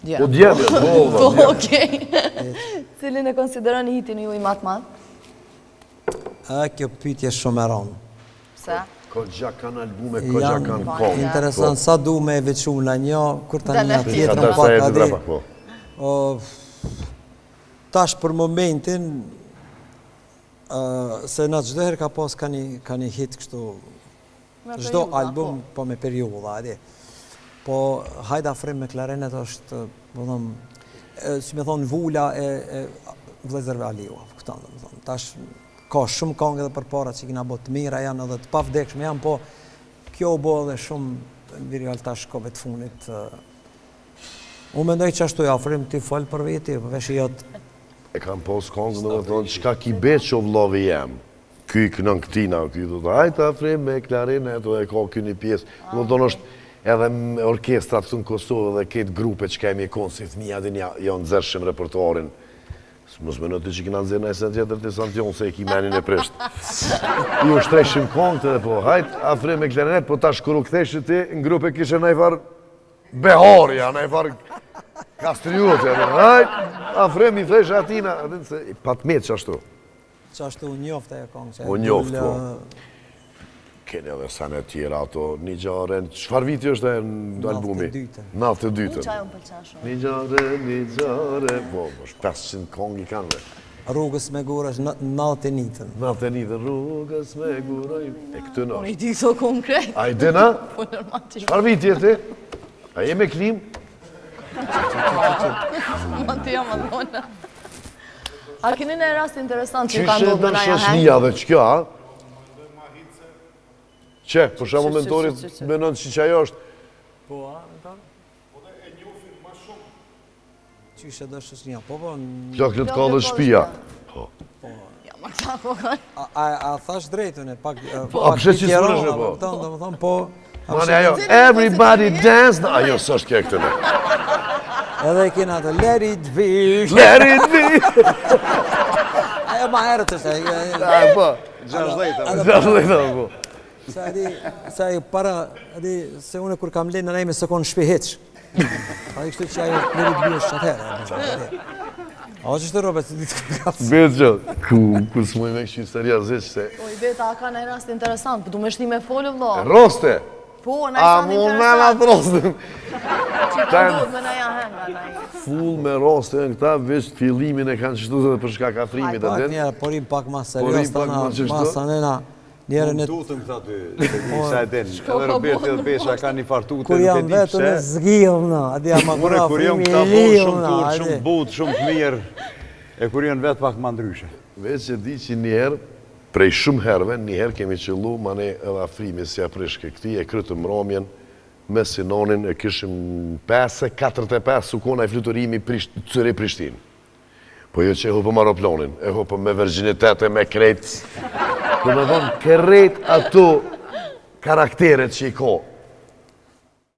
Po djemë, Po, okej. Cilin e konsideroni hitin ju i matë madh? Kjo pyetje shumë e rëndë. Pse? Kogja kanë albume, kogja kanë kohë. Interesant, sa du me e veçu në një, kur të një tjetër Ka në sa e pak të drepa, po. Tash për momentin, se në gjdo herë ka pas ka një hit kështu, gjdo album po me periuda, edi. Po Hajde Afrim me klarinet është, si me thonë, vula e vlezërve Aliu, këtanë dhe me thonë. Tash ka shumë kongë edhe për para që kina bo të mira janë edhe të pavdekshme janë, po kjo bo edhe shumë në virjal tash kove të funit. Unë mendoj që ashtu e Afrim ti falë për veti, përveç i jotë. E kam pos kongë dhe me thonë, qka ki betë që o vlovi jem, ky kënën këtina, ky do të Hajde Afrim me klarinet, e ka ky një pjesë, do të thonë është edhe orkestrat këtu në Kosovë dhe këtë grupe që kemi konë, si fëmija dhe janë zërshim repertoarin. Mos me në të që kina nëzirë në esën tjetër të Santion, se e ki menin e prisht. Ju shtreshim kongë të dhe po, Hajde Afrim me klarinet, po tash kërë u këtheshë ti, në grupe kishe najfar Beharja, najfar Kastriotja, Hajde Afrim i theshë atina, pat metë që ashtu. Që ashtu u njofte e kongë. U njofte, po. Keni edhe sene tjera ato, një gjare, qëfar viti është e në albumi? 92. Qa ju më pëlqen shumë? Një gjare, po, është 500 kong i kanë dhe. Rrugës me gurë është 91. 91, rrugës me gurë, e këtë në Unë i është. di këto konkret. A i dina? Po normal që Qëfar viti e ti? A je me klim? Ma të jam adhona. A keni në rast interesant që Qyshe ka ndodhë dhe në Naja shëshnia dhe që kjo, a? Që, për shumë Që, mentorit që. menon që që ajo është? Po, a, në tonë? Qyshe dhe shëshnia, po, Flokët ka dhe shpia. Ja, ma këta po kanë. A thash drejtën e pak... A pse që s'furësh me po? Dhe më thonë, po... Mane ajo, everybody dance, na ajo së është kjo këtë në. Edhe e kena të let it be... Let it be! Ajo ma herët është, A, po, 60 po. Se ajo para, se une kur kam lenë në nejme se konë shpi heq. A i kështu që ajo let it be është qatë herë. A që shtë robe, se ditë këtë kapës. Betë që, ku s'moj me kështu seriosisht se... O, i beta, a ka në rast interesant, për du me shti me folë, vlo. Roste! Po, në A rast mu interesant. menat roste! Që ka ndodhë me Naja Henga, na i. Full me roste në këta, veç fillimin e kanë qështu dhe për shkak Afrimit Pak atë. njerë, porim pak ma serios, Porim pak tana, ma qështu? masa nëna, njerën e... Tutëm këta dy, sa e den. Shko Edhe Roberti edhe Besha ka një fartute, Kur nuk e jam di vetën e pse. zgjillë në, adi jam Ure, akura kur jam frimi këta i bo liu shumë në, tur, adi. shumë but, shumë të mirë, e kur janë vetë pak ma ndryshe. Veç që di që njëherë, prej shumë herëve, njëherë kemi qëllu, mane edhe Afrimi si aprishke. Këti e krytë mramjen me Sinonin, e kishim 45 sukona e fluturimi Cyri Prishtinë. Po jo që e hupëm aeroplanin, e hupëm me virginitete, me krejt. Dhe me thonë, krejt ato karakteret që i ka.